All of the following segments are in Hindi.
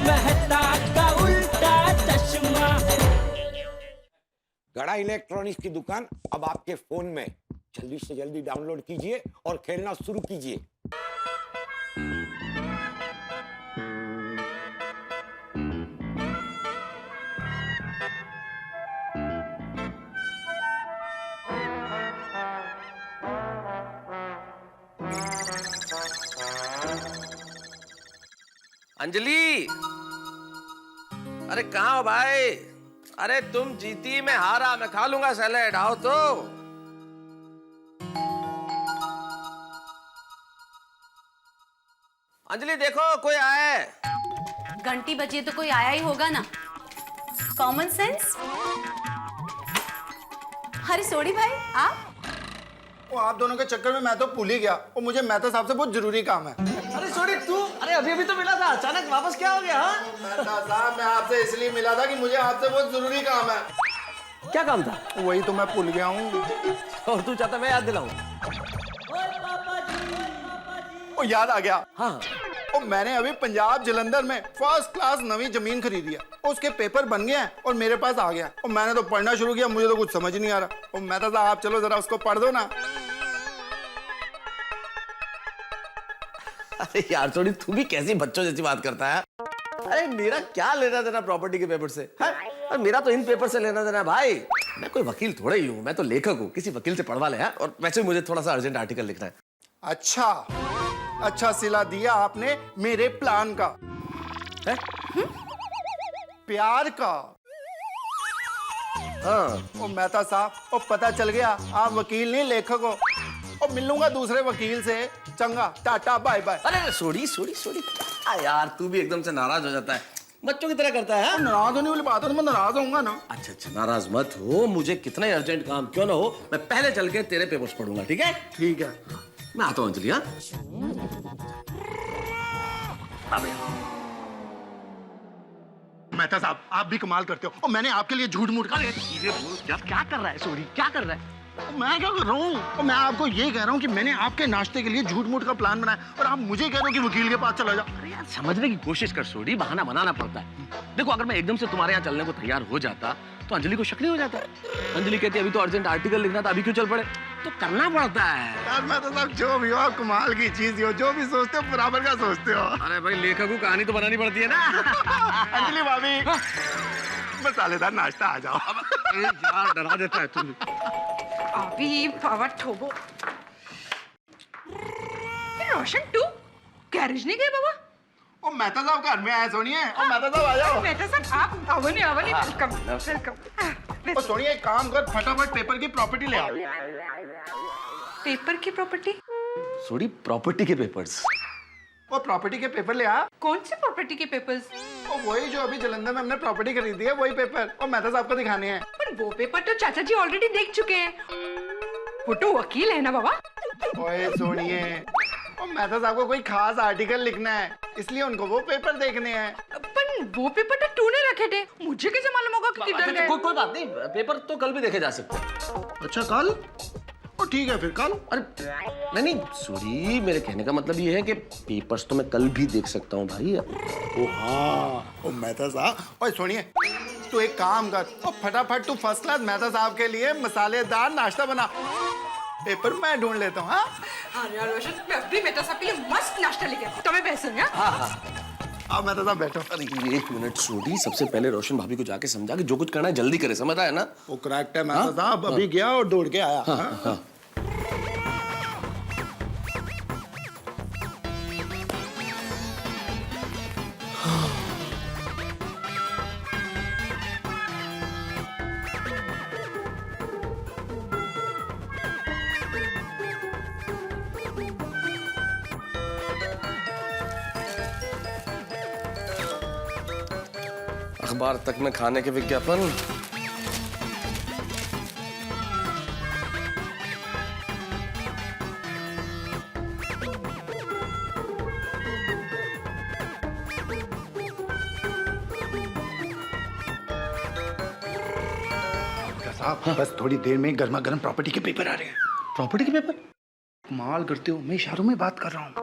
मेहता का उल्टा चश्मा। गड़ा इलेक्ट्रॉनिक्स की दुकान अब आपके फोन में। जल्दी से जल्दी डाउनलोड कीजिए और खेलना शुरू कीजिए। अंजलि, अरे कहाँ हो भाई? अरे तुम जीती, मैं हारा, मैं खा लूंगा सैलेड, आओ तो। अंजलि देखो कोई आया है। घंटी बजी है तो कोई आया ही होगा ना। Common sense. अरे सोडी भाई आप? वो आप दोनों के चक्कर में मैं तो भूल ही गया। और मुझे मेहता साहब से बहुत जरूरी काम है। अरे सोडी तू, अरे अभी तो मिला था, अचानक वापस क्या हो गया? मेहता साहब मैं आपसे इसलिए मिला था कि मुझे आपसे बहुत जरूरी काम है। क्या काम था? वही तो मैं भूल गया हूँ। और तू चाहता मैं याद दिलाऊं? वो याद आ गया। हाँ। और मैंने अभी पंजाब जलंधर में फर्स्ट क्लास नवी जमीन खरीदी है। उसके पेपर बन गए हैं और मेरे पास आ गया। और मैंने तो पढ़ना शुरू किया, मुझे तो कुछ समझ नहीं आ रहा। और मेहता साहब आप चलो जरा उसको पढ़ दो ना। अरे यार थोड़ी तू भी कैसी बच्चों जैसी बात करता है। अरे मेरा क्या लेना देना प्रॉपर्टी के पेपर से है? और मेरा तो इन पेपर से लेना देना भाई। मैं कोई वकील थोड़ा ही हूँ, मैं तो लेखक हूँ। किसी वकील से पढ़वा ले। और वैसे मुझे थोड़ा सा अर्जेंट आर्टिकल लिखना है। अच्छा सिला दिया आपने मेरे प्लान का है? प्यार का। हाँ। और मेहता साहब और पता चल गया आप वकील नहीं लेखक हो। और मिलूंगा दूसरे वकील से। चंगा टाटा बाय बाय। अरे सोड़ी यार तू भी एकदम से नाराज हो जाता है, बच्चों की तरह करता है। नाराज होने वाली बात है तो मैं नाराज होऊंगा ना। अच्छा नाराज मत हो। मुझे कितना ही अर्जेंट काम क्यों ना हो, मैं पहले चल के तेरे पेपर्स पढ़ूंगा। ठीक है? ठीक है मैं आता हूँ अंजलि। हाँ मेहता साहब आप भी कमाल करते हो। और मैंने आपके लिए झूठ मूठ क्या कर रहा है सोड़ी, क्या कर रहा है? मैं क्या कर रहा हूँ? और मैं आपको ये कह रहा हूँ कि मैंने आपके नाश्ते के लिए झूठ मूठ का प्लान बनाया और आप मुझे कह रहे हो कि वकील के पास चला जा। अरे यार समझने की कोशिश कर सोडी, बहाना बनाना पड़ता है। देखो अगर मैं एकदम से तुम्हारे यहाँ चलने को तैयार हो जाता तो अंजलि को शक नहीं हो जाता। अंजलि कहती अभी तो अर्जेंट आर्टिकल लिखना था, अभी क्यों चल पड़े? तो करना पड़ता है यार मैं तो साहब जो भी हो आप कमाल की चीज हो, जो भी सोचते हो बराबर का सोचते हो। अरे भाई लेखक को कहानी तो बनानी पड़ती है ना। अंजलि भाभी मसालेदार नाश्ता आ जाओ। यार डरा देता है तुम। अभी पावर ठोबो। रोशन तू गैरेज नहीं गए बाबा? ओ मेहता साहब घर में आए सोनिए। और मेहता साहब आ जाओ। मेहता साहब आप आवनी वेलकम वेलकम। ओ सोनिए एक काम कर, फटाफट पेपर की प्रॉपर्टी ले आ। पेपर की प्रॉपर्टी? सोडी प्रॉपर्टी के पेपर्स। वो प्रॉपर्टी के पेपर ले आ। कौन सी प्रॉपर्टी के पेपर्स? और वही जो अभी जलंधर में हमने प्रॉपर्टी खरीदी है वही पेपर। और मेहता साहब को दिखाने हैं। पर वो पेपर तो चाचा जी ऑलरेडी देख चुके हैं। वो तो वकील है ना बाबा। ओए सोनिए, और मेहता साहब को कोई खास आर्टिकल लिखना है इसलिए उनको वो पेपर देखने हैं। पर वो पेपर तो तूने रखे थे, मुझे कैसे मालूम होगा कि किधर गए? कोई बात नहीं, पेपर तो कल भी देखे जा सकते हैं। अच्छा कल? और ठीक है फिर कल। अरे नहीं सॉरी, मेरे कहने का मतलब ये है कि पेपर्स तो मैं कल भी देख सकता हूँ भाई। ओ हाँ, ओ मेहता साहब। ओए सुनिए, तू एक काम कर और फटाफट तू फर्स्ट क्लास मेहता साहब के लिए मसालेदार नाश्ता बना। पेपर मैं ढूंढ लेता हूँ। हाँ यार रोशन, मैं अभी मेहता साहब के लिए मस्त नाश्ता लेके आती हूँ। तुम्हें पैसे हैं? अब मेहता साहब बैठो। अरे एक मिनट सोडी, सबसे पहले रोशन भाभी को जाके समझा कि जो कुछ करना है जल्दी करे, समझ आया ना? वो करेक्ट है मेहता साहब, अभी गया और दौड़ के आया। हाँ। अखबार तक में खाने के विज्ञापन। साहब बस थोड़ी देर में गर्मा गर्म प्रॉपर्टी के पेपर आ रहे हैं। प्रॉपर्टी के पेपर? कमाल करते हो, मैं इशारों में बात कर रहा हूँ।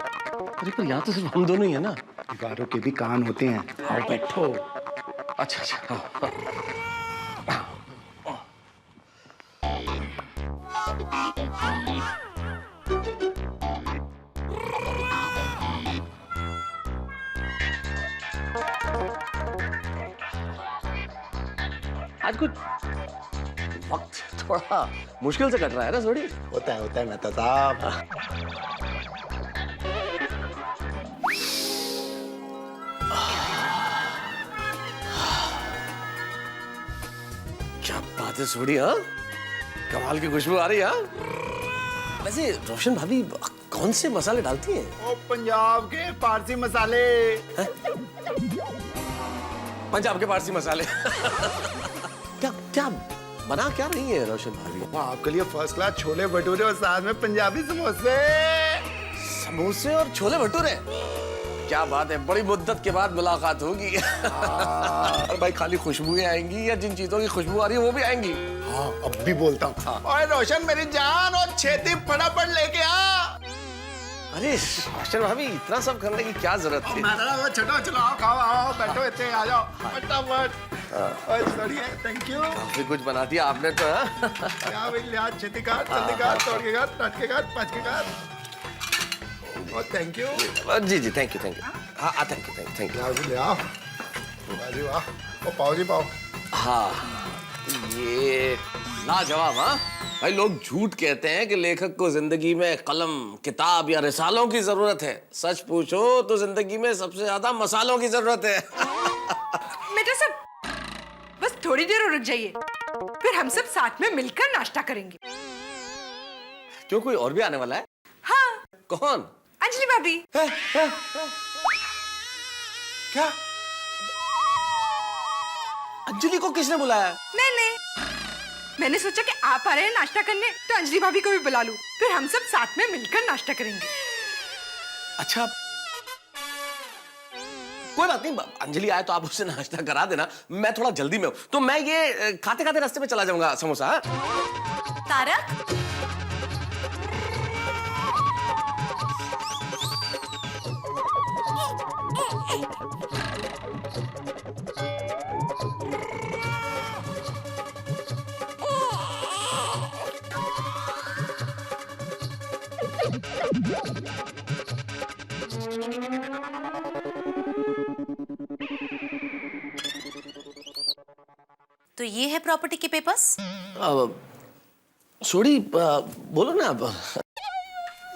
अरे पर यहाँ तो सिर्फ हम दोनों ही है ना। दीवारों के भी कान होते हैं। आओ बैठो। अच्छा अच्छा आज कुछ वक्त थोड़ा मुश्किल से कट रहा है ना थोड़ी। होता है मेहता साहब। क्या बात है सोडी, हाँ कमाल की खुशबू आ रही है। हाँ वैसे रोशन भाभी कौन से मसाले डालती हैं? ओ पंजाब के पारसी मसाले। पंजाब के पारसी मसाले। क्या क्या बना क्या रही है रोशन भाभी? वो आपके लिए फर्स्ट क्लास छोले भटूरे और साथ में पंजाबी समोसे। समोसे और छोले भटूरे, क्या बात है, बड़ी मुद्दत के बाद मुलाकात होगी। और भाई खाली खुशबुएं आएंगी या जिन चीजों की खुशबू आ रही है वो भी आएंगी? हाँ अब भी बोलता हूँ। और रोशन मेरी जान, और छेती फटाफट लेके आ। अरे रोशन भाभी इतना सब करने की क्या जरूरत थी? वो छोटो चलो आओ खाओ आओ बैठो इतने आ जाओ फटाफट। बढ़िया थैंक यू। काफी कुछ बना दिया आपने तो। हाँ? क्या भाई लिया छेती काट जल्दी काट तोड़ के काट काट के काट पाँच के काट। और थैंक यू। जी जी थैंक यू हाँ थैंक यू। यार भी ले आओ। वाह जी वाह। ओ पाओ जी पाओ। हाँ ये लाजवाब। हाँ भाई लोग झूठ कहते हैं कि लेखक को जिंदगी में कलम किताब या रिसालों की जरूरत है। सच पूछो तो जिंदगी में सबसे ज्यादा मसालों की जरूरत है। मेरा सब बस थोड़ी देर और रुक जाइए, फिर हम सब साथ में मिलकर नाश्ता करेंगे। क्यों कोई और भी आने वाला है? हाँ कौन? अंजलि भाभी। क्या अंजलि को किसने बुलाया? नहीं मैंने सोचा कि आप आ रहे हैं नाश्ता करने तो अंजलि भाभी को भी बुला लूं, फिर हम सब साथ में मिलकर नाश्ता करेंगे। अच्छा कोई बात नहीं, अंजलि आए तो आप उससे नाश्ता करा देना। मैं थोड़ा जल्दी में हूं तो मैं ये खाते खाते रास्ते में चला जाऊंगा समोसा। हाँ? तारक तो ये है प्रॉपर्टी के पेपर्स। सोडी बोलो ना अब।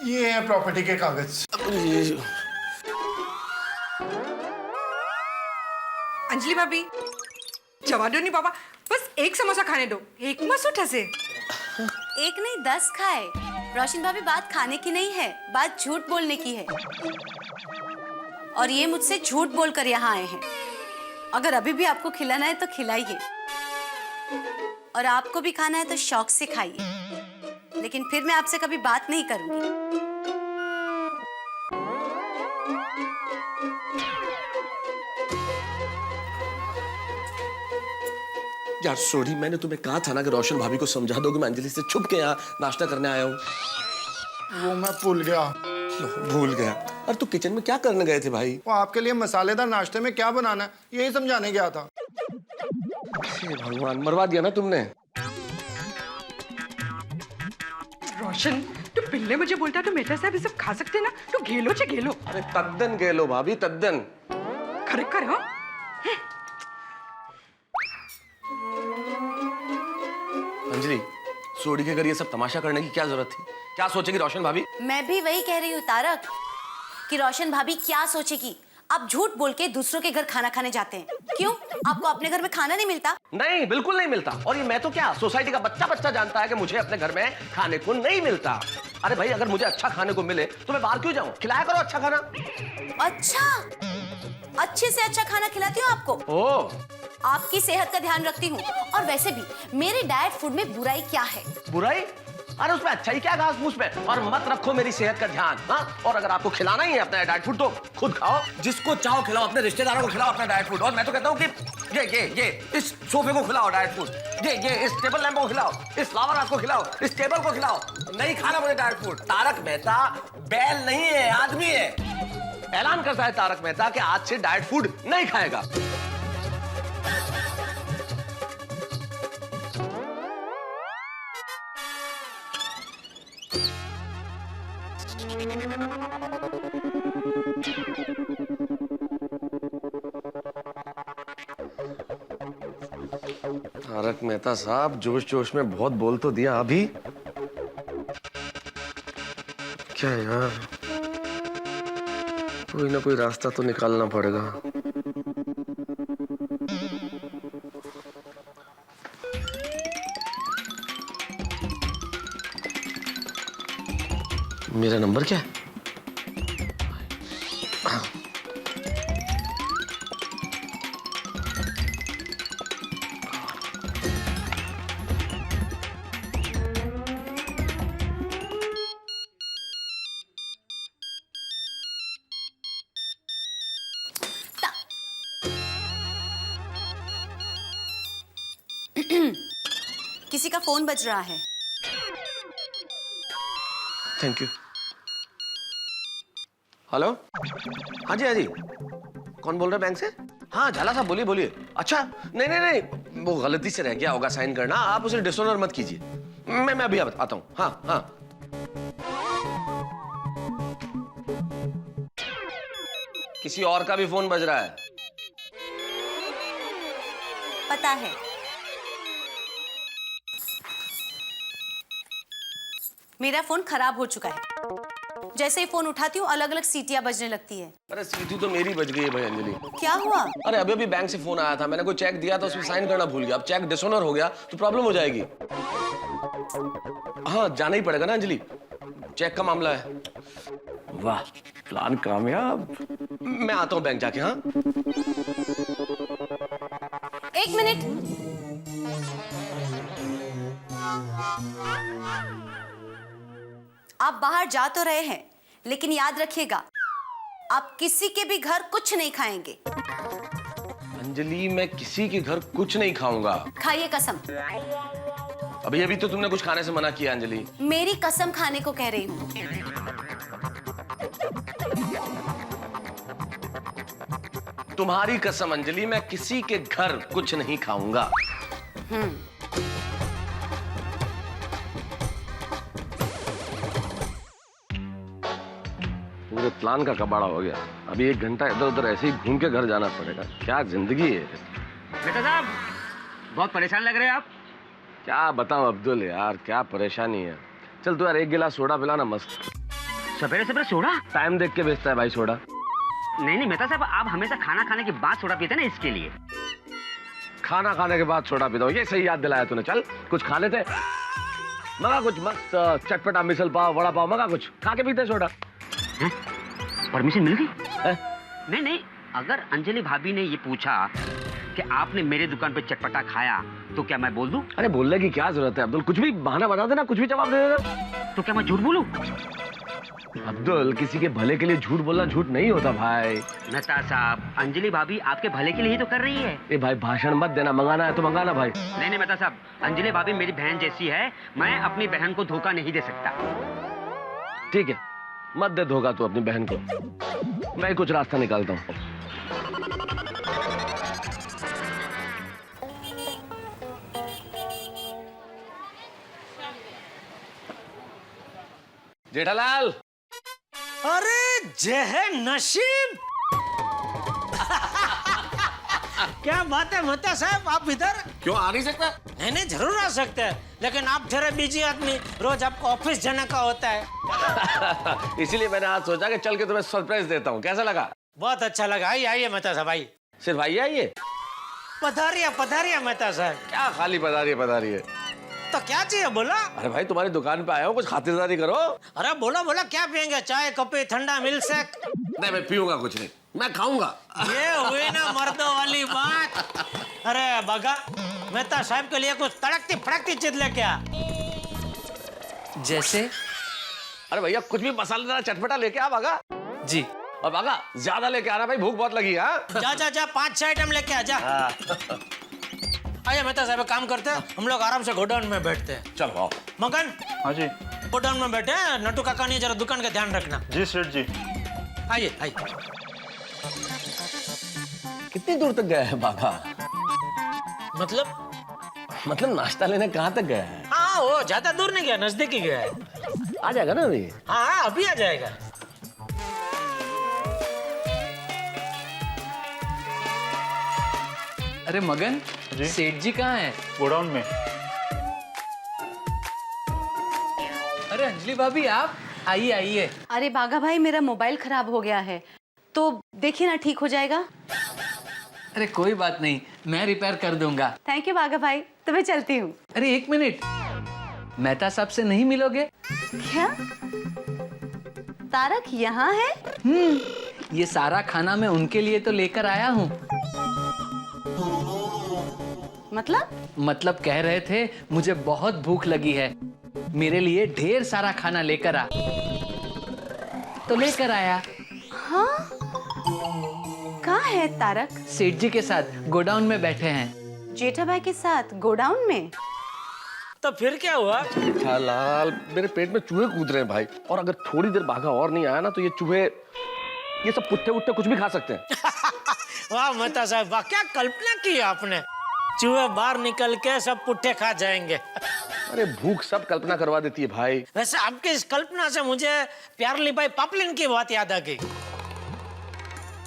ये है प्रॉपर्टी के कागज। अंजलि भाभी जवा दो नहीं बाबा, बस एक समोसा खाने दो, एक मत उठा से। एक नहीं 10 खाए। रोशन भाभी बात खाने की नहीं है, बात झूठ बोलने की है। और ये मुझसे झूठ बोलकर यहाँ आए हैं। अगर अभी भी आपको खिलाना है तो खिलाइए, और आपको भी खाना है तो शौक से खाइए, लेकिन फिर मैं आपसे कभी बात नहीं करूंगी। यार सोडी मैंने तुम्हें कहा था ना कि रोशन भाभी को समझा दो कि मैं अंजलि से छुप के यहाँ नाश्ता करने आया हूँ। वो मैं भूल गया। भूल गया? अरे तू किचन में क्या करने गए थे भाई? वो आपके लिए मसालेदार नाश्ते में क्या बनाना है यही समझाने गया था। भगवान मरवा दिया ना तुमने। रोशन तू पहले मुझे बोलता तो मेहता साहब ये सब खा सकते ना, तू घेलो चे घेलो। अरे तद्दन गेलो भाभी तद्दन। खरेखर हाँ। अंजलि सोडी के घर ये सब तमाशा करने की क्या जरूरत थी? क्या सोचेगी रोशन भाभी? मैं भी वही कह रही हूँ तारक कि रोशन भाभी क्या सोचेगी। आप झूठ बोल के दूसरों के घर खाना खाने जाते हैं, क्यों? आपको अपने घर में खाना नहीं मिलता? नहीं बिल्कुल नहीं मिलता। और ये मैं तो क्या सोसाइटी का बच्चा जानता है कि मुझे अपने घर में खाने को नहीं मिलता। अरे भाई अगर मुझे अच्छा खाने को मिले तो मैं बाहर क्यों जाऊं? खिलाया करो अच्छा खाना। अच्छा अच्छे से अच्छा खाना खिलाती हूँ आपको। ओ आपकी सेहत का ध्यान रखती हूँ। और वैसे भी मेरे डाइट फूड में बुराई क्या है? बुराई? अरे उसमें अच्छा ही क्या घास फूस में। और मत रखो मेरी सेहत का ध्यान। हाँ और अगर आपको खिलाना ही है अपना डाइट फूड तो खुद खाओ, जिसको चाहो खिलाओ, अपने रिश्तेदारों को खिलाओ अपना डाइट फूड। और मैं तो कहता हूँ कि ये इस सोफे को खिलाओ डाइट फूड, ये इस टेबल लैंप को खिलाओ, इस फ्लावर हाउस को खिलाओ, इस टेबल को खिलाओ। नहीं खाना मुझे डाइट फूड। तारक मेहता बैल नहीं है, आदमी है। ऐलान करता है तारक मेहता कि आज से डाइट फूड नहीं खाएगा। तारक मेहता साहब जोश जोश में बहुत बोल तो दिया, अभी क्या यार, कोई ना कोई रास्ता तो निकालना पड़ेगा। मेरा नंबर क्या है? किसी का फोन बज रहा है। Thank you. हेलो, हाँ जी हाँ जी, कौन बोल रहे हैं बैंक से? हाँ झाला साहब, बोलिए बोलिए। अच्छा नहीं नहीं नहीं, वो गलती से रह गया होगा साइन करना, आप उसे डिसऑनर मत कीजिए। मैं अभी आता हूँ। हाँ हाँ, किसी और का भी फोन बज रहा है। पता है, मेरा फोन खराब हो चुका है। जैसे ही फोन उठाती हूँ अलग अलग सीटियां बजने लगती है। अरे सीटी तो मेरी बज गई है भाई अंजलि। क्या हुआ? अरे अभी अभी बैंक से फोन आया था, मैंने कोई चेक दिया था, उसमें साइन करना भूल गया। अब चेक डिसऑनर हो गया तो प्रॉब्लम हो जाएगी। हाँ जाना ही पड़ेगा ना अंजलि, चेक का मामला है। वाह, प्लान कामयाब। मैं आता हूँ बैंक जाके। हाँ एक मिनट, आप बाहर जा तो रहे हैं, लेकिन याद रखिएगा आप किसी के भी घर कुछ नहीं खाएंगे। अंजलि, मैं किसी के घर कुछ नहीं खाऊंगा। खाइए कसम। अभी अभी तो तुमने कुछ खाने से मना किया अंजलि। मेरी कसम खाने को कह रही हूँ। तुम्हारी कसम अंजलि, मैं किसी के घर कुछ नहीं खाऊंगा। पूरे प्लान का कबाड़ा हो गया। अभी 1 घंटा इधर उधर ऐसे ही घूम के घर जाना पड़ेगा। क्या जिंदगी है। बेटा साहब, बहुत परेशान लग रहे हैं आप। क्या बताऊं अब्दुल यार, क्या परेशानी है। चल तू यार 1 गिलास सोडा पिलाना मस्त। सवेरे सवेरे सोडा? टाइम देख के बेचता है भाई सोडा। नहीं नहीं मेहता साहब, आप हमेशा खाना खाने के बाद सोडा पीते हैं ना, इसके लिए। खाना खाने के बाद सोडा पीता हूँ, ये सही याद दिलाया तूने। चल कुछ खा लेते, मगा कुछ मस्त चटपटा मिसल पाव वड़ा पाव, मगा कुछ, खा के पीते सोडा। परमिशन मिल गई? नहीं नहीं, अगर अंजलि भाभी ने ये पूछा कि आपने मेरे दुकान पे चटपटा खाया तो क्या मैं बोल दूं? अरे बोलने की क्या जरूरत है अब्दुल, कुछ भी बहाना बता देना, कुछ भी जवाब दे देना। तो क्या मैं झूठ बोलूं? अब्दुल, किसी के भले के लिए झूठ बोलना झूठ नहीं होता भाई। मेहता साहब, अंजलि भाभी आपके भले के लिए ही तो कर रही है। ए भाई भाषण मत देना, मंगाना है तो मंगाना भाई। नहीं नहीं मेहता साहब, अंजलि भाभी मेरी बहन जैसी है, मैं अपनी बहन को धोखा नहीं दे सकता। ठीक है, मत दे धोखा तू अपनी बहन को, मैं कुछ रास्ता निकालता हूँ। जेठालाल। अरे जय नसीब। क्या बात है मेहता साहब, आप इधर? क्यों आ नहीं सकता? नहीं नहीं, जरूर आ सकते हैं, लेकिन आप जरा बिजी आदमी, रोज आपको ऑफिस जाने का होता है। इसीलिए मैंने आज सोचा कि चल के तुम्हें सरप्राइज देता हूँ। कैसा लगा? बहुत अच्छा लगा। आइए आइए मेहता साहब, आइए। सिर्फ आइए आइए? पधारिए मेहता साहब। क्या खाली पधारिए? तो क्या चाहिए बोला? अरे भाई तुम्हारी दुकान पे आया हूँ, कुछ खातिरदारी करो। अरे बोला क्या पियेंगे? चाय, कॉफी, ठंडा, मिल्क शेक? नहीं मैं पीऊंगा कुछ नहीं, मैं खाऊंगा। ये हुई ना मर्दों वाली बात। अरे बगा, मेहता साहब के लिए कुछ तड़कती फड़कती चीज लेके आ। जैसे? अरे भैया कुछ भी मसालेदार चटपटा लेके आ बागा। जी। और बागा ज्यादा लेके आना भाई, भूख बहुत लगी है। जा 5-6 आइटम लेके आ जा। आइए मेहता साहब, काम करते हैं हम लोग, आराम से गोडाउन में बैठते हैं। चलो आओ। मगन, हाँ जी। गोडाउन में बैठे हैं, नटू काका नहीं, जरा दुकान का ध्यान रखना। जी सेठ जी। आइए आइए। कितनी दूर तक गया है बाघा? मतलब नाश्ता लेने कहाँ तक गया है? हाँ वो ज्यादा दूर नहीं गया, नजदीक ही गया है। आ जाएगा ना अभी? हाँ अभी आ जाएगा। अरे मगन, सेठ जी कहाँ हैं? गोडाउन में। अरे अंजलि भाभी आप आइए आइए। अरे बाघा भाई मेरा मोबाइल खराब हो गया है, तो देखिए ना ठीक हो जाएगा। अरे कोई बात नहीं, मैं रिपेयर कर दूंगा। थैंक यू बाघा भाई, तो मैं चलती हूँ। अरे एक मिनट, मेहता साहब से नहीं मिलोगे? क्या तारक यहाँ है? ये सारा खाना मैं उनके लिए तो लेकर आया हूँ। मतलब कह रहे थे मुझे बहुत भूख लगी है, मेरे लिए ढेर सारा खाना लेकर आ, तो लेकर आया। हाँ कहाँ है तारक? सेठ जी के साथ गोडाउन में बैठे हैं। जेठा भाई के साथ गोडाउन में? तो फिर क्या हुआ? लाल, मेरे पेट में चूहे कूद रहे हैं भाई, और अगर थोड़ी देर बाघा और नहीं आया ना तो ये चूहे, ये सब पुट्ठे उट्ठे कुछ भी खा सकते हैं। वाह मेहता साहब वाह, क्या कल्पना की आपने। चूहे बाहर निकल के सब पुट्ठे खा जाएंगे। अरे भूख सब कल्पना करवा देती है भाई। वैसे आपकी इस कल्पना से मुझे प्यारली भाई पापलिन की बात याद आ गई।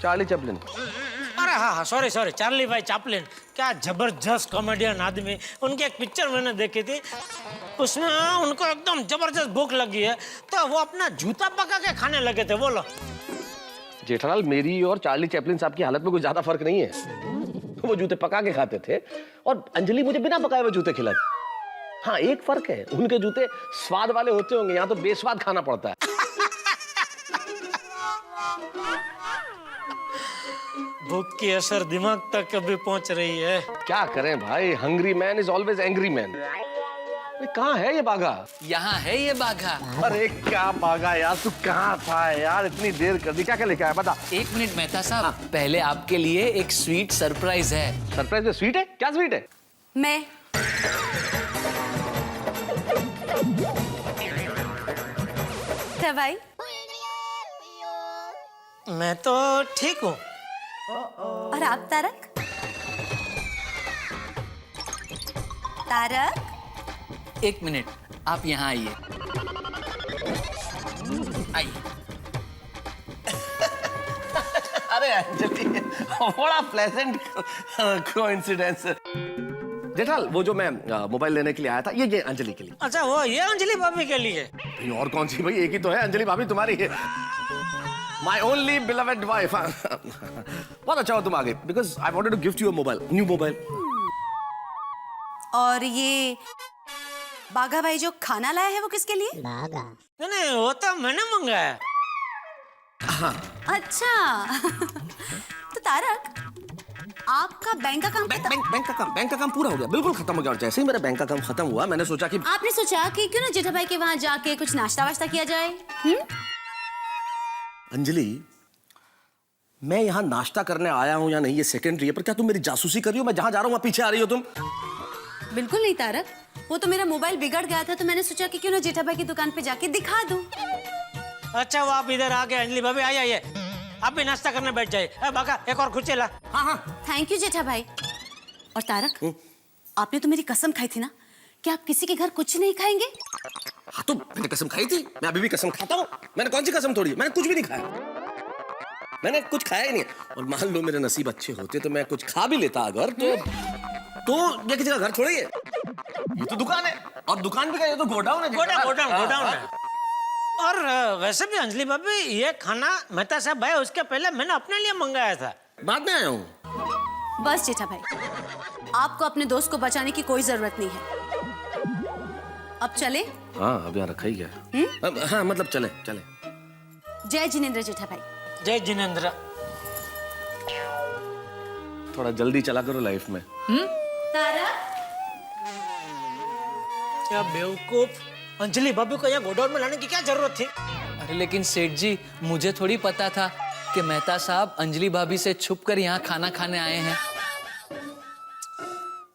Charlie Chaplin. अरे हाँ सॉरी चार्ली भाई चैपलिन, क्या जबरदस्त कॉमेडियन आदमी। उनकी एक पिक्चर मैंने देखी थी, उसमें उनको एकदम जबरदस्त भूख लगी है तो वो अपना जूता पका के खाने लगे थे। बोलो जेठालाल, मेरी और चार्ली चैपलिन साहब की हालत में कोई ज्यादा फर्क नहीं है। वो जूते पका के खाते थे और अंजलि मुझे बिना पकाए हुए जूते खिलाती। हाँ एक फर्क है, उनके जूते स्वाद वाले होते होंगे, यहाँ तो बेस्वाद खाना पड़ता है। भूख की असर दिमाग तक कभी पहुंच रही है। क्या करें भाई, hungry man is always angry man. कहाँ है ये बाघा? यहाँ है ये बाघा। अरे क्या बाघा यार, तू कहाँ था यार, इतनी देर कर दी, क्या क्या लेके आया बता। एक मिनट मेहता साहब, पहले आपके लिए एक स्वीट सरप्राइज है। सरप्राइज में स्वीट है? क्या स्वीट है? मैं भाई मैं तो ठीक हूँ। और आप तारक? तारक एक मिनट, आप यहाँ आइए। आइए। अरे अंजलि, बड़ा प्लेजेंट कोइंसिडेंस। जेठाल, वो जो मैं मोबाइल लेने के लिए आया था, ये अंजलि के लिए। अच्छा वो ये अंजलि भाभी के लिए? भाई और कौन सी भाई, एक ही तो है, अंजलि भाभी तुम्हारी है। My only beloved wife. बहुत अच्छा हो तुम आ गए, because I wanted to gift you a mobile, new mobile. और ये बाघा भाई जो खाना लाया है वो किसके लिए? नहीं वो तो मैंने मंगाया। अच्छा तो तारक आपका बैंक का काम बैंक का काम पूरा हो गया, बिल्कुल खत्म हो गया। और जैसे ही मेरा बैंक का काम खत्म हुआ, मैंने सोचा कि आपने सोचा कि क्यों ना जेठा भाई के वहाँ जाके कुछ नाश्ता वाश्ता किया जाए। अंजलि, मैं यहाँ नाश्ता करने आया हूँ या नहीं ये सेकेंडरी है, पर क्या तुम मेरी जासूसी कर रही हो? मैं जहाँ जा रहा हूँ वहाँ पीछे आ रही हो तुम। बिल्कुल नहीं तारक, वो तो मेरा मोबाइल बिगड़ गया था तो मैंने सोचा कि क्यों ना जेठा भाई की दुकान पे जाके दिखा दूं। अच्छा वो आप इधर आ गए। अंजलि भाभी आइए, आप भी नाश्ता करने बैठ जाइए। बाका एक और खुर्ची ला। हाँ। थैंक यू जेठा भाई। और तारक, आपने तो मेरी कसम खाई थी ना कि आप किसी के घर कुछ नहीं खाएंगे। हाँ तो मैंने कसम खाई थी, मैं अभी भी कसम खाता हूँ। मैंने कौन सी कसम तोड़ी? मैंने कुछ भी नहीं खाया, मैंने कुछ खाया ही नहीं। और मान लो मेरे नसीब अच्छे होते तो मैं कुछ खा भी लेता अगर, तो ये किसी का घर छोड़िए, ये तो दुकान है, और दुकान भी का ये तो गोडाउन है। गोडाउन है। और वैसे भी अंजलि भाभी ये खाना मेहता साहब भाई उसके पहले मैंने अपने लिए मंगाया था। बाद में आया हूँ। बस जेठा भाई, आपको अपने दोस्त को बचाने की कोई जरूरत नहीं है। अब चले? हाँ अब यहाँ रखा ही गया। हाँ मतलब चले। जय जिनेंद्र जेठा भाई। जय जिनेंद्र। थोड़ा जल्दी चला करो लाइफ में। तारक, क्या बेवकूफ, अंजलि भाभी को यहाँ गोडाउन में लाने की क्या जरूरत थी? अरे लेकिन सेठ जी, मुझे थोड़ी पता था कि मेहता साहब अंजलि भाभी से छुप कर यहाँ खाना खाने आए हैं।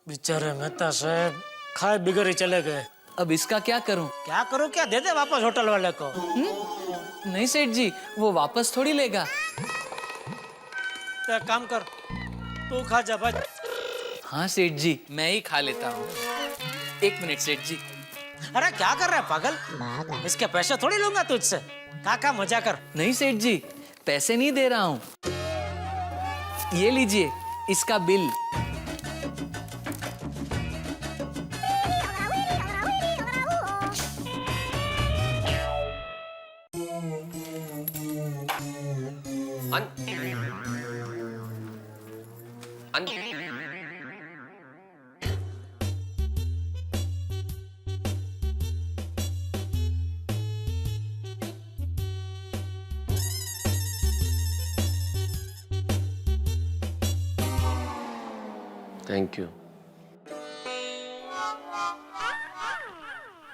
बेचारे मेहता साहब खाए बिगड़ ही चले गए। अब इसका क्या करूं? क्या करो, क्या दे दे वापस होटल वाले को। नहीं सेठ जी, वो वापस थोड़ी लेगा। तो एक काम कर, तू खा जा बच। हाँ सेठ जी, मैं ही खा लेता हूँ। एक मिनट सेठ जी। अरे क्या कर रहा है पागल, इसके पैसे थोड़ी लूंगा तुझसे। काका मजा कर। नहीं सेठ जी, पैसे नहीं दे रहा हूँ। ये लीजिए इसका बिल। Thank you.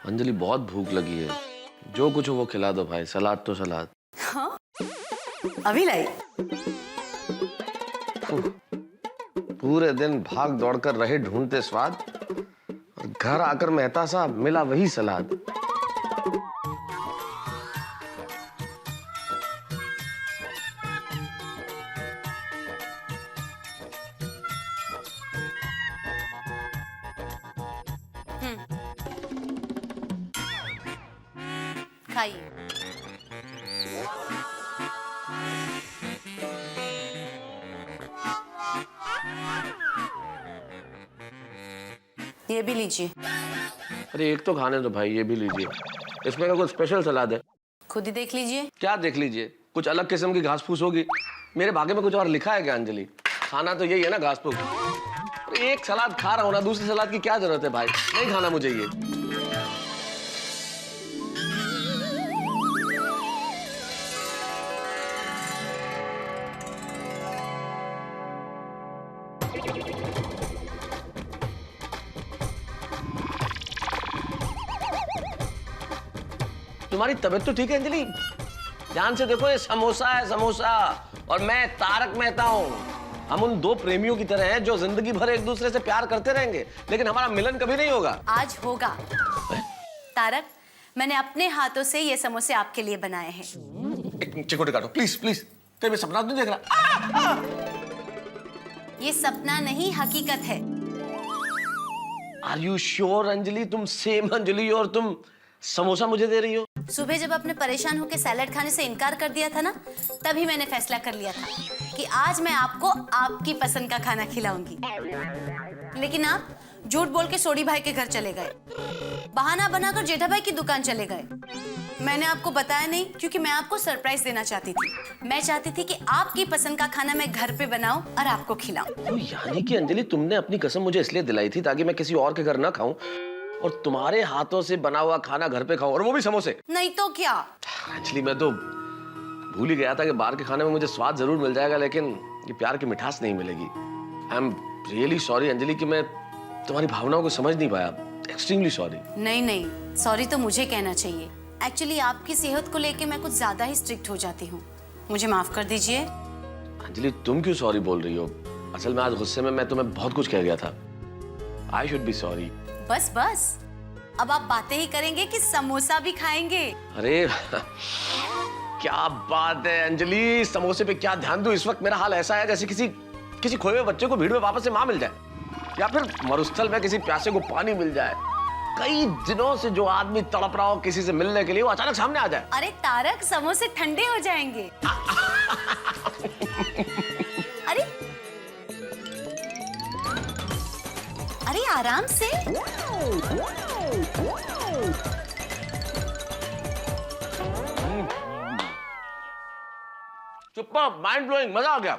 अंजलि बहुत भूख लगी है, जो कुछ हो वो खिला दो भाई। सलाद तो सलाद। हाँ? अभी लाई। पूरे दिन भाग दौड़ कर रहे ढूंढते स्वाद, और घर आकर मेहता साहब मिला वही सलाद। खाइए। ये भी लीजिए। अरे एक तो खाने दो भाई, ये भी लीजिए। इसमें का कुछ स्पेशल सलाद है? खुद ही देख लीजिए। क्या देख लीजिए, कुछ अलग किस्म की घास फूस होगी। मेरे भाग्य में कुछ और लिखा है क्या अंजलि? खाना तो यही है ना, घास फूस। एक सलाद खा रहा हूं ना, दूसरी सलाद की क्या जरूरत है भाई? नहीं खाना मुझे ये। तुम्हारी तबीयत तो ठीक है अंजलि? ध्यान से देखो, ये समोसा है समोसा, और मैं तारक मेहता हूँ। हम उन दो प्रेमियों की तरह हैं जो जिंदगी भर एक दूसरे से प्यार करते रहेंगे, लेकिन हमारा मिलन कभी नहीं होगा। आज होगा। तारक, मैंने अपने हाथों से ये समोसे आपके लिए बनाए हैं। एक चिकोटे काटो प्लीज प्लीज, कहीं मैं सपना तो नहीं देख रहा? ये सपना नहीं, हकीकत है। Are you sure Anjali? तुम सेम अंजलि हो और तुम समोसा मुझे दे रही हो? सुबह जब आपने परेशान होकर सैलेड खाने से इनकार कर दिया था ना, तभी मैंने फैसला कर लिया था कि आज मैं आपको आपकी पसंद का खाना खिलाऊंगी। लेकिन आप झूठ बोल के सोडी भाई के घर चले गए, बहाना बनाकर जेठा भाई की दुकान चले गए। मैंने आपको बताया नहीं क्योंकि मैं आपको सरप्राइज देना चाहती थी। मैं चाहती थी कि आपकी पसंद का खाना मैं घर पे बनाऊं और आपको खिलाऊं। तो यानी कि अंजलि तुमने अपनी कसम मुझे इसलिए दिलाई थी ताकि मैं किसी और के घर ना खाऊं और तुम्हारे हाथों से बना हुआ खाना घर पे खाऊं, और वो भी समोसे। नहीं तो क्या। एक्चुअली मैं तो भूल ही गया था कि बाहर के खाने में मुझे स्वाद जरूर मिल जाएगा, लेकिन ये प्यार की मिठास नहीं मिलेगी। I am really sorry Anjali कि मैं तुम्हारी भावनाओं को समझ नहीं पाया। Extremely sorry. नहीं नहीं, सॉरी तो मुझे कहना चाहिए। एक्चुअली आपकी सेहत को लेके मैं कुछ ज्यादा ही स्ट्रिक्ट हो जाती हूँ, मुझे माफ कर दीजिए। अंजलि तुम क्यों सॉरी बोल रही हो? असल में आज गुस्से में मैं तुम्हें बहुत कुछ कह गया था। I should be sorry. बस बस, अब आप बातें ही करेंगे कि समोसा भी खाएंगे? अरे क्या बात है अंजलि, समोसे पे क्या ध्यान दूं? इस वक्त मेरा हाल ऐसा है जैसे किसी खोए हुए बच्चे को भीड़ में वापस से मां मिल जाए, या फिर मरुस्थल में किसी प्यासे को पानी मिल जाए। कई दिनों से जो आदमी तड़प रहा हो किसी से मिलने के लिए, वो अचानक सामने आ जाए। अरे तारक, समोसे ठंडे हो जाएंगे। अरे अरे आराम से। सुपर, माइंड ब्लोइंग, मजा आ गया।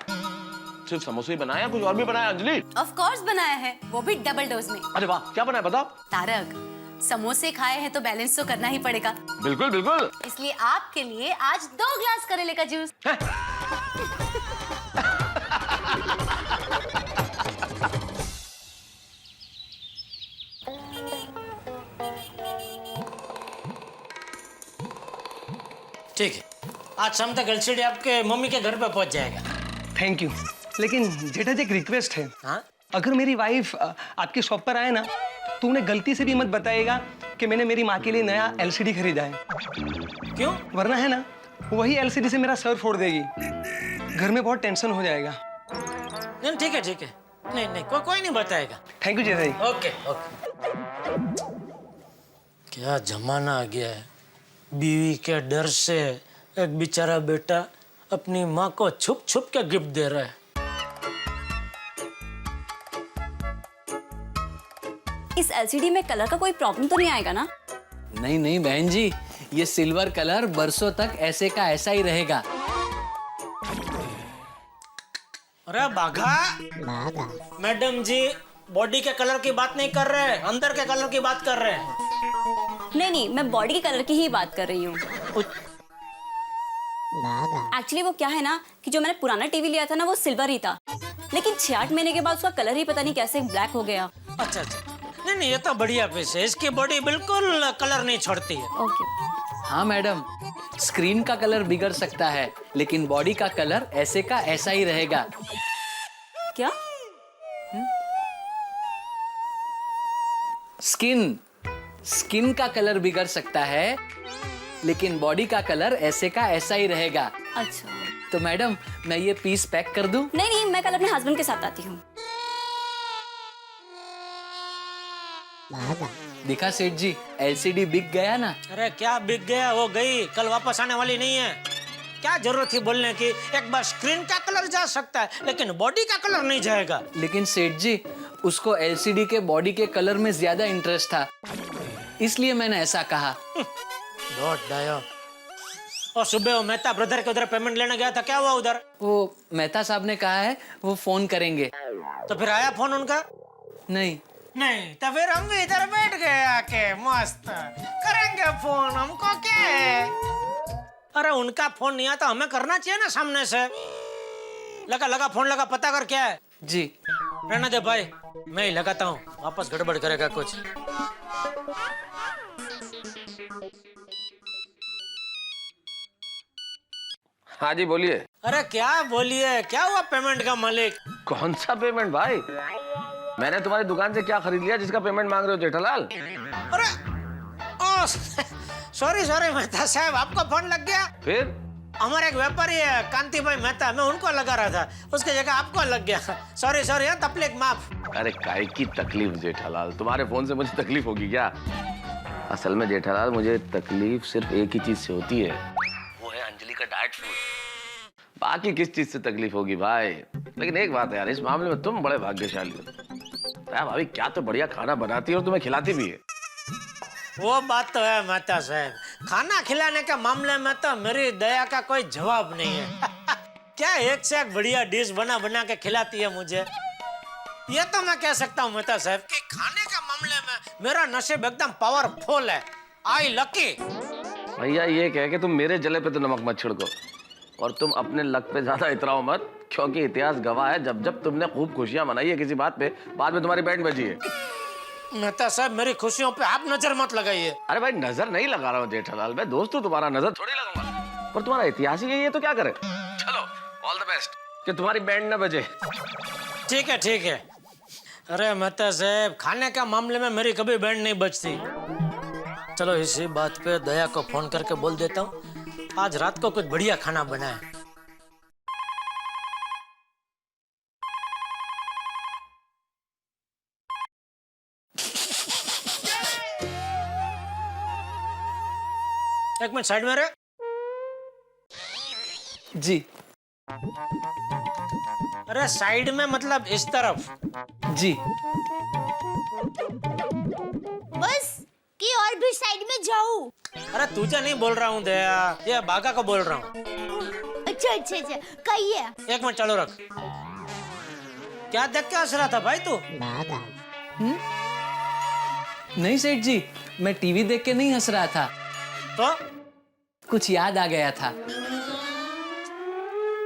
सिर्फ समोसे ही बनाया, कुछ और भी बनाया अंजलि? ऑफ कोर्स बनाया है, वो भी डबल डोज में। अरे वाह, क्या बनाया बताओ? तारक, समोसे खाए हैं तो बैलेंस तो करना ही पड़ेगा। बिल्कुल बिल्कुल। इसलिए आपके लिए आज 2 ग्लास करेले का जूस। ठीक है, आज शाम तक एलसीडी आपके मम्मी के घर पे पहुंच जाएगा। Thank you. लेकिन जेठा जी एक रिक्वेस्ट है। हाँ? अगर मेरी वाइफ आपके शॉप पर आए ना, तो उन्हें गलती से भी मत बताइएगा कि मैंने मेरी माँ के लिए नया एलसीडी खरीदा है। क्यों? वरना है ना, वही एलसीडी से मेरा सर फोड़ देगी। घर में बहुत टेंशन हो जाएगा। नहीं ठीक है ठीक है, नहीं नहीं कोई नहीं बताएगा। Thank you Jetha ji. Okay okay. क्या जमाना आ गया है, बीवी के डर से एक बेचारा बेटा अपनी माँ को छुप छुप के गिफ्ट दे रहा है। इस एलसीडी में कलर का कोई प्रॉब्लम तो नहीं आएगा ना? नहीं नहीं बहन जी, ये सिल्वर कलर बरसों तक ऐसे का ऐसा ही रहेगा। अरे बाघा मैडम जी बॉडी के कलर की बात नहीं कर रहे, अंदर के कलर की बात कर रहे हैं। नहीं, मैं बॉडी के कलर की ही बात कर रही हूँ। एक्चुअली वो क्या है ना कि जो मैंने पुराना टीवी लिया था ना वो सिल्वर ही था, लेकिन 6-8 महीने के बाद उसका कलर ही पता नहीं कैसे ब्लैक हो गया। अच्छा अच्छा, नहीं ये तो बढ़िया पीस है, इसकी बॉडी बिल्कुल कलर नहीं छोड़ती है। ओके। हाँ मैडम, स्क्रीन का कलर बिगड़ सकता है लेकिन बॉडी का कलर ऐसे का ऐसा ही रहेगा। क्या? स्किन का कलर बिगड़ सकता है लेकिन बॉडी का कलर ऐसे का ऐसा ही रहेगा। अच्छा, तो मैडम मैं ये पीस पैक कर दूं? नहीं, मैं कल अपने हस्बैंड के साथ आती हूँ। दिखा सेठ जी, एलसीडी बिक गया ना। अरे क्या बिक गया, वो गई, कल वापस आने वाली नहीं है। क्या जरूरत थी बोलने की, एक बार स्क्रीन का कलर जा सकता है लेकिन बॉडी का कलर नहीं जाएगा। लेकिन सेठ जी उसको एलसीडी के बॉडी के कलर में ज्यादा इंटरेस्ट था, इसलिए मैंने ऐसा कहा। गॉड डायो। और सुबह वो मेहता ब्रदर के उधर पेमेंट लेने गया था, क्या हुआ उधर? वो मेहता साहब ने कहा है वो फोन करेंगे। तो फिर आया फोन उनका? नहीं। तो फिर हम भी इधर बैठ गए आके मस्त करेंगे फोन, हमको क्या है। अरे उनका फोन नहीं आता, हमें करना चाहिए ना सामने से। लगा फोन लगा, पता कर क्या है। जी रहने दे भाई, मैं ही लगाता हूँ, वापस गड़बड़ करेगा कुछ। हाँ जी बोलिए। अरे क्या बोलिए, क्या हुआ पेमेंट का मालिक? कौन सा पेमेंट भाई? मैंने तुम्हारी दुकान से क्या खरीद लिया जिसका पेमेंट मांग रहे हो जेठालाल? अरे ओ सॉरी मेहता साहब, आपको फोन लग गया। फिर हमारे एक व्यापारी है कांति भाई मेहता, मैं उनको लगा रहा था, उसकी जगह आपको लग गया। सॉरी तकलीफ माफ। अरे काय की तकलीफ जेठालाल, तुम्हारे फोन से मुझे तकलीफ होगी क्या? असल में जेठालाल मुझे तकलीफ सिर्फ एक ही चीज से होती है, वो है अंजलि का डाइट फूड। बाकी किस चीज से तकलीफ होगी भाई? लेकिन एक बात है यार, इस मामले में तुम बड़े भाग्यशाली हो। भाभी क्या तो बढ़िया खाना बनाती है और तुम्हें खिलाती भी है। वो बात तो है मेहता साहब, खाना खिलाने के मामले में तो मेरी दया का कोई जवाब नहीं है। क्या एक से एक बढ़िया डिश बना के खिलाती है मुझे। ये तो मैं कह सकता हूँ मेहता साहब कि खाने के मामले में मेरा नसीब एकदम पावरफुल है। आई लकी। भैया ये कह के तुम मेरे जले पे तो नमक मत छिड़को, और तुम अपने लक पे ज्यादा इतराओ मत, क्योंकि इतिहास गवाह है जब तुमने खूब खुशियां मनाई है किसी बात पे, बाद में तुम्हारी बैंड बजी है। मेहता साहब मेरी खुशियों पे आप नजर मत लगाइए। अरे भाई नजर नहीं लगा रहा हूँ जेठालाल, मैं दोस्त हूँ तुम्हारा, नजर थोड़ी लगाऊंगा। पर तुम्हारा इतिहास ही यही है तो क्या करे। चलो ऑल द बेस्ट, कि तुम्हारी बैंड न बजे। ठीक है। अरे मेहता साहब खाने का मामले में मेरी कभी बैंड नहीं बजती। चलो इसी बात पे दया को फोन करके बोल देता हूँ, आज रात को कुछ बढ़िया खाना बनाए। एक मिनट साइड में रहे। जी। अरे साइड में मतलब इस तरफ। जी। बस कि और भी साइड में जाऊं? अरे तुझे नहीं बोल रहा हूँ दया, ये बागा को बोल रहा हूँ। अच्छा कहिए। एक मिनट चालू रख। क्या देख के हंस रहा था भाई तू? नहीं सेठ जी, मैं टीवी देख के नहीं हंस रहा था, तो कुछ याद आ गया था।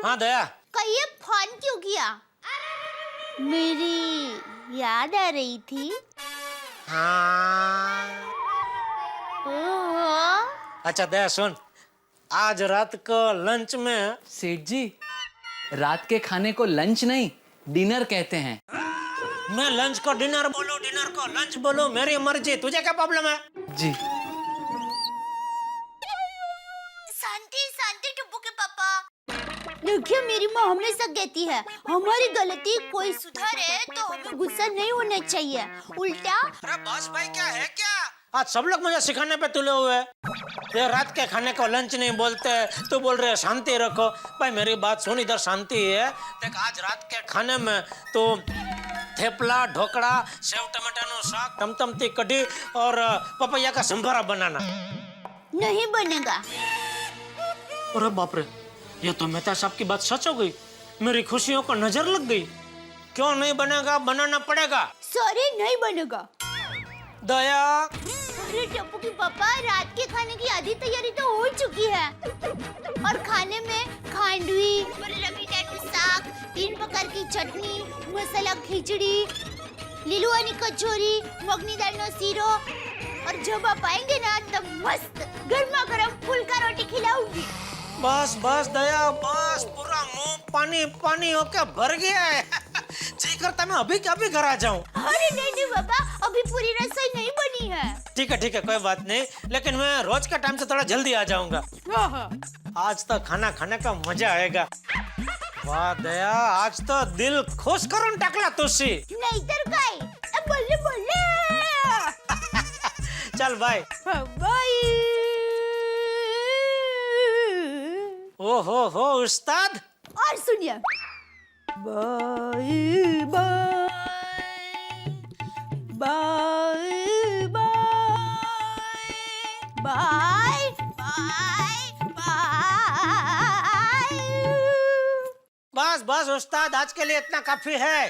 हाँ दया, कहिए फोन क्यों किया? मेरी याद आ रही थी। हाँ। अच्छा दया सुन, आज रात को लंच में। सेठ जी रात के खाने को लंच नहीं डिनर कहते हैं। मैं लंच को डिनर बोलूं, डिनर को लंच बोलूं, मेरी मर्जी, तुझे क्या प्रॉब्लम है? जी। शांति हमेशा कहती है हमारी गलती कोई सुधारे तो हमें गुस्सा नहीं होना चाहिए, उल्टा। अरे बॉस भाई क्या है क्या? आज सब लोग मुझे सिखाने पे तुले हुए हैं। ये रात के खाने को लंच नहीं बोलते, तो बोल रहे शांति रखो। भाई मेरी बात सुन, इधर शांति है। देख आज रात के खाने में तो थेपला, ढोकड़ा, सेव टमाटर साग, टमटमती कढ़ी और पपैया का संभारा बनाना। नहीं बनेगा। अरे बाप रे, ये तो मेहता साहब की बात सच हो गई। मेरी खुशियों को नजर लग गई। क्यों नहीं बनेगा? बनाना पड़ेगा। सॉरी, नहीं बनेगा। दया। अरे टप्पू की पापा, रात के खाने की आधी तैयारी तो हो चुकी है और खाने में खांडवी, साग, 3 प्रकार की चटनी, मसाला खिचड़ी, लीलुआनी कचौरी, मगनी दाल नो सीरो और जब आप आएंगे ना तब मस्त गर्मा गर्म फुल्का रोटी खिलाऊंगी। बस बस दया, बस पूरा मुंह पानी पानी होके भर गया है। जी करता मैं अभी क्या भी घर आ जाऊं। अरे नहीं नहीं बाबा, अभी पूरी रसोई नहीं बनी है। ठीक है कोई बात नहीं, लेकिन मैं रोज के टाइम से थोड़ा जल्दी आ जाऊंगा। आज तो खाना खाने का मजा आएगा। वाह दया, आज तो दिल खुश करून टाकला तुझी। नहीं तर काय, बोले बोले। चल बाय बाय। ओ हो उस्ताद। और सुनिए, bye bye bye bye bye bye. बस बस उस्ताद, आज के लिए इतना काफी है।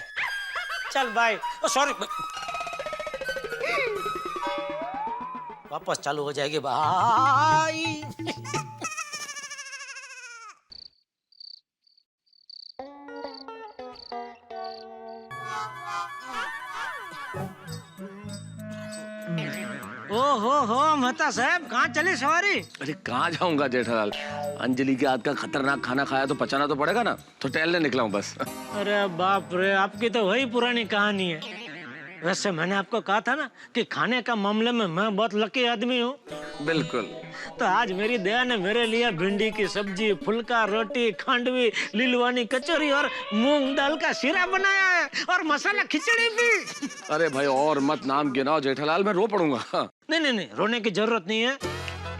चल बाय। ओ सॉरी, वापस चालू हो जाएगी। बाय। हो मेहता साहब, कहाँ चले सवारी? अरे कहाँ जाऊंगा जेठालाल, अंजलि के हाथ का खतरनाक खाना खाया तो पचाना तो पड़ेगा ना, तो टहलने निकला हूँ बस। अरे बाप रे, आपकी तो वही पुरानी कहानी है। वैसे मैंने आपको कहा था ना कि खाने का मामले में मैं बहुत लकी आदमी हूँ। बिल्कुल। तो आज मेरी दया ने मेरे लिए भिंडी की सब्जी, फुल्का रोटी, खांडवी, लीलुआनी कचौरी और मूंग दाल का शीरा बनाया है और मसाला खिचड़ी भी। अरे भाई और मत नाम गिनाओ जेठालाल, मैं रो पड़ूंगा। नहीं, रोने की जरूरत नहीं है।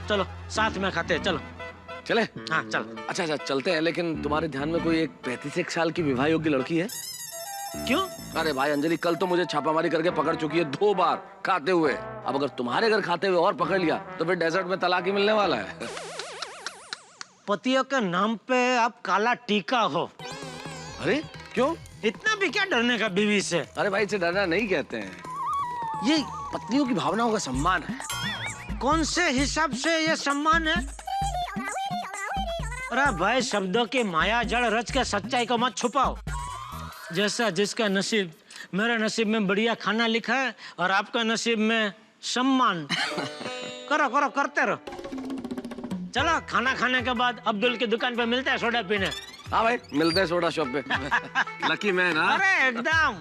चलो साथ में खाते हैं, चलो। चले? हाँ चलो। अच्छा चलते हैं, लेकिन तुम्हारे ध्यान में कोई एक 35 साल की विवाह योग्य लड़की है? क्यों? अरे भाई अंजलि कल तो मुझे छापामारी करके पकड़ चुकी है 2 बार खाते हुए। अब अगर तुम्हारे घर खाते हुए और पकड़ लिया तो फिर डेजर्ट में तलाक ही मिलने वाला है। पतियों के नाम पे आप काला टीका हो। अरे क्यों? इतना भी क्या डरने का बीवी से? अरे भाई इसे डरना नहीं कहते हैं, ये पत्नियों की भावनाओं का सम्मान है। कौन से हिसाब से ये सम्मान है? अरे भाई शब्दों की माया जड़ रच के सच्चाई को मत छुपाओ। जैसा जिसका नसीब, मेरे नसीब में बढ़िया खाना लिखा है और आपका नसीब में सम्मान। करो करते रहो। चलो खाना खाने के बाद अब्दुल की दुकान पे मिलते हैं सोडा पीने। हाँ भाई मिलते हैं सोडा शॉप पे। Lucky man. अरे एकदम।